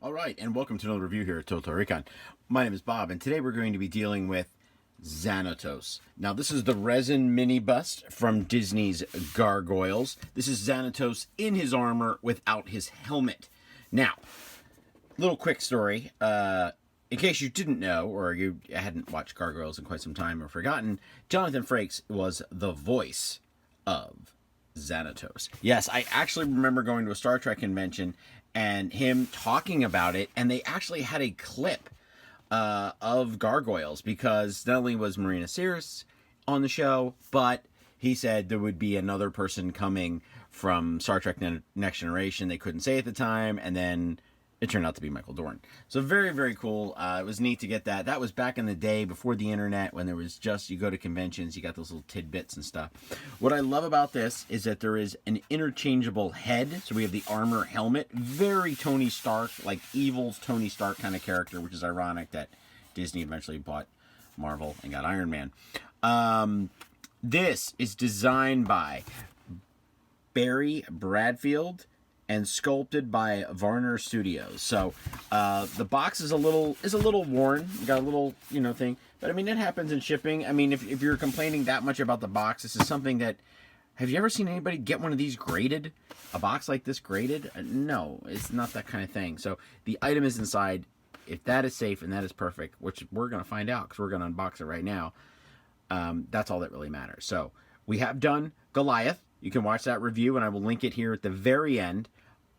All right, and welcome to another review here at Total Recon. My name is Bob, and today we're going to be dealing with Xanatos. Now, this is the resin mini bust from Disney's Gargoyles. This is Xanatos in his armor without his helmet. Now, little quick story. In case you didn't know, or you hadn't watched Gargoyles in quite some time or forgotten, Jonathan Frakes was the voice of Xanatos. Yes, I actually remember going to a Star Trek convention and him talking about it, and they actually had a clip of Gargoyles, because not only was Marina Sirtis on the show, but he said there would be another person coming from Star Trek Next Generation. They couldn't say at the time, and then it turned out to be Michael Dorn. So very, very cool. It was neat to get that. That was back in the day before the internet, when there was just, you go to conventions, you got those little tidbits and stuff. What I love about this is that there is an interchangeable head. So we have the armor helmet. Very Tony Stark, like evil Tony Stark kind of character, which is ironic that Disney eventually bought Marvel and got Iron Man. This is designed by Barry Bradfield and sculpted by Varner Studios. So the box is a little worn. You got a little thing, but I mean, it happens in shipping. I mean, if you're complaining that much about the box, this is something that, have you ever seen anybody get one of these graded? A box like this graded? No, it's not that kind of thing. So the item is inside. If that is safe and that is perfect, which we're gonna find out because we're gonna unbox it right now, that's all that really matters. So we have done Goliath. You can watch that review, and I will link it here at the very end.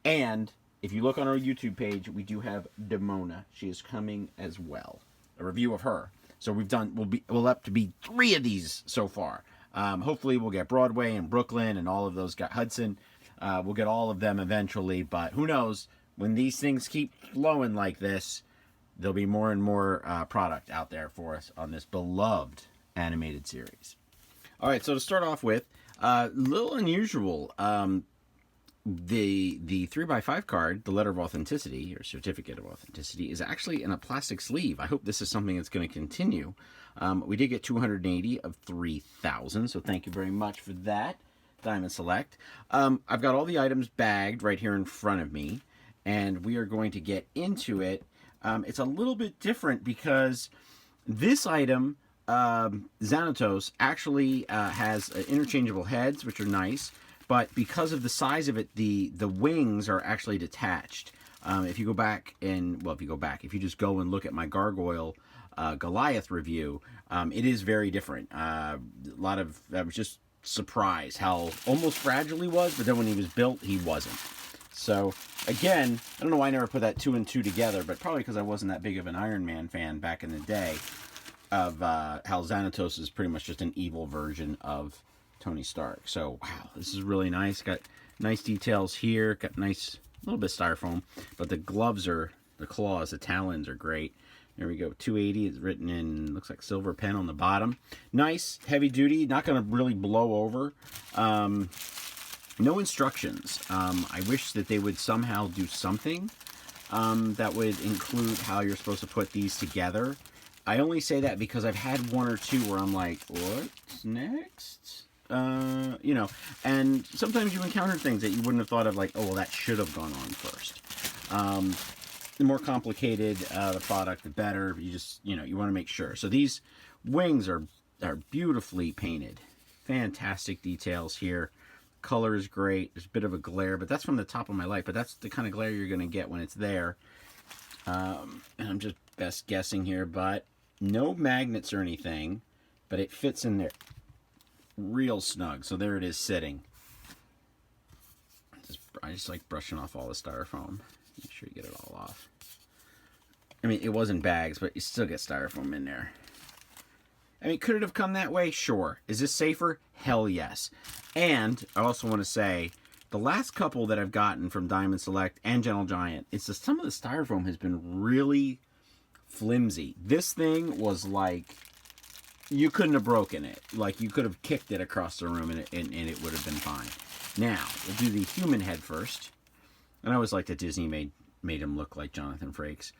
And if you look on our YouTube page, we do have Demona. She is coming as well. A review of her. So we'll up to be 3 of these so far. Hopefully we'll get Broadway and Brooklyn and all of those. Got Hudson. We'll get all of them eventually, but who knows? When these things keep flowing like this, there'll be more and more product out there for us on this beloved animated series. All right, so to start off with, a little unusual. The 3x5 card, the letter of authenticity, or certificate of authenticity, is actually in a plastic sleeve. I hope this is something that's going to continue. We did get 280 of 3,000, so thank you very much for that, Diamond Select. I've got all the items bagged right here in front of me, and we are going to get into it. It's a little bit different because this item, Xanatos, actually has interchangeable heads, which are nice. But because of the size of it, the wings are actually detached. If you just go and look at my Gargoyle Goliath review, it is very different. I was just surprised how almost fragile he was, but then when he was built, he wasn't. So again, I don't know why I never put that 2 and 2 together, but probably because I wasn't that big of an Iron Man fan back in the day, of how Xanatos is pretty much just an evil version of Tony Stark. So wow, this is really nice. Got nice details here. Got nice, little bit of styrofoam, but the gloves are, the claws, the talons are great. There we go. 280 is written in, looks like silver pen on the bottom. Nice, heavy duty. Not going to really blow over. No instructions. I wish that they would somehow do something that would include how you're supposed to put these together. I only say that because I've had 1 or 2 where I'm like, what's next? And sometimes you encounter things that you wouldn't have thought of, like, oh, well, that should have gone on first. The more complicated the product, the better. You just, you want to make sure. So these wings are beautifully painted. Fantastic details here. Color is great. There's a bit of a glare, but that's from the top of my light. But that's the kind of glare you're going to get when it's there. And I'm just best guessing here, but no magnets or anything. But it fits in there real snug. So there it is sitting. I just like brushing off all the styrofoam. Make sure you get it all off. I mean, it wasn't bags, but you still get styrofoam in there. I mean, could it have come that way? Sure. Is this safer? Hell yes. And I also want to say, the last couple that I've gotten from Diamond Select and Gentle Giant, it's just some of the styrofoam has been really flimsy. This thing was like, you couldn't have broken it. Like, you could have kicked it across the room and it would have been fine. Now, we'll do the human head first. And I always like that Disney made him look like Jonathan Frakes.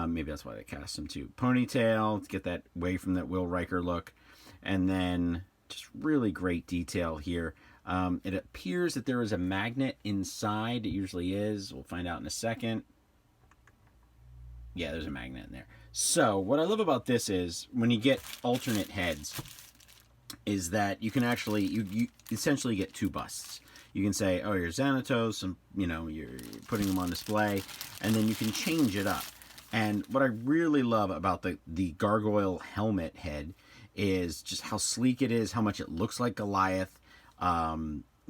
Maybe that's why they cast him too. Ponytail, to get that away from that Will Riker look. And then just really great detail here. It appears that there is a magnet inside. It usually is. We'll find out in a second. Yeah, there's a magnet in there. So what I love about this is when you get alternate heads, is that you can actually you essentially get two busts. You can say, oh, you're Xanatos, and you're putting them on display, and then you can change it up. And what I really love about the gargoyle helmet head is just how sleek it is, how much it looks like Goliath.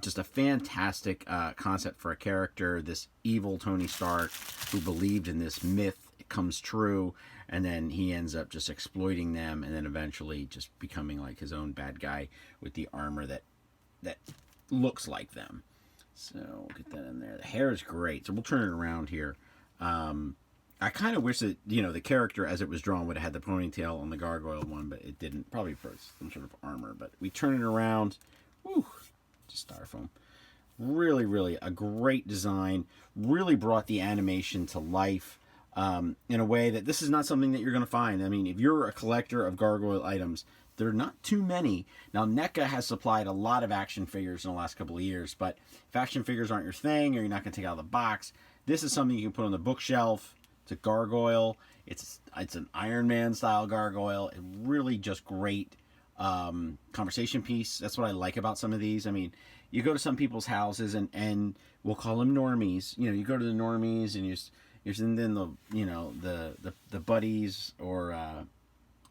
Just a fantastic concept for a character, this evil Tony Stark who believed in this myth. It comes true, and then he ends up just exploiting them, and then eventually just becoming like his own bad guy with the armor that looks like them. So we'll get that in there. The hair is great, so we'll turn it around here. I kind of wish that the character as it was drawn would have had the ponytail on the gargoyle one, but it didn't. Probably for some sort of armor. But we turn it around. Whew, just styrofoam. Really, really a great design. Really brought the animation to life in a way that this is not something that you're going to find. I mean, if you're a collector of gargoyle items, there are not too many. Now, NECA has supplied a lot of action figures in the last couple of years, but if action figures aren't your thing or you're not going to take out of the box, this is something you can put on the bookshelf. It's a gargoyle. It's an Iron Man style gargoyle. It really just great conversation piece. That's what I like about some of these. I mean, you go to some people's houses and we'll call them normies. You go to the normies and you're sitting in the buddies or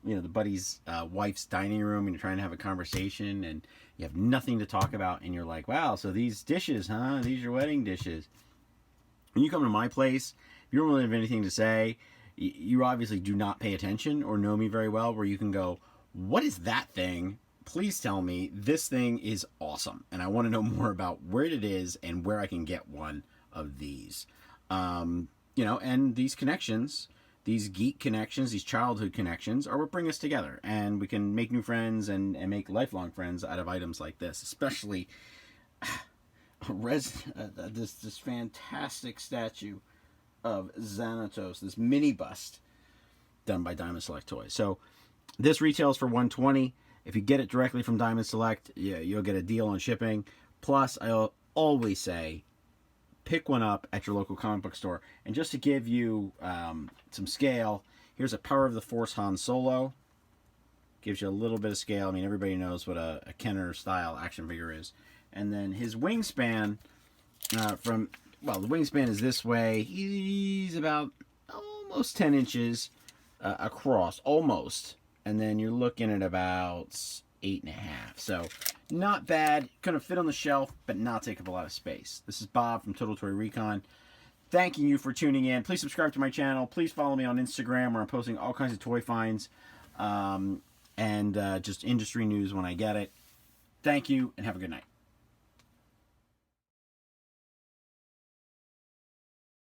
the buddy's wife's dining room, and you're trying to have a conversation and you have nothing to talk about, and you're like, wow, so these dishes, huh? These are your wedding dishes. When you come to my place, if you don't really have anything to say, you obviously do not pay attention or know me very well, where you can go, what is that thing? Please tell me. This thing is awesome, and I want to know more about where it is and where I can get one of these. And these connections, these geek connections, these childhood connections are what bring us together, and we can make new friends and make lifelong friends out of items like this, especially this fantastic statue of Xanatos, this mini bust done by Diamond Select Toys. So this retails for $120. If you get it directly from Diamond Select, you'll get a deal on shipping. Plus, I always say, pick one up at your local comic book store. And just to give you some scale, here's a Power of the Force Han Solo. Gives you a little bit of scale. I mean, everybody knows what a Kenner style action figure is. And then his wingspan the wingspan is this way. He's about almost 10 inches across, almost. And then you're looking at about 8.5. So not bad. Gonna fit on the shelf, but not take up a lot of space. This is Bob from Total Toy Recon. Thanking you for tuning in. Please subscribe to my channel. Please follow me on Instagram, where I'm posting all kinds of toy finds and just industry news when I get it. Thank you, and have a good night.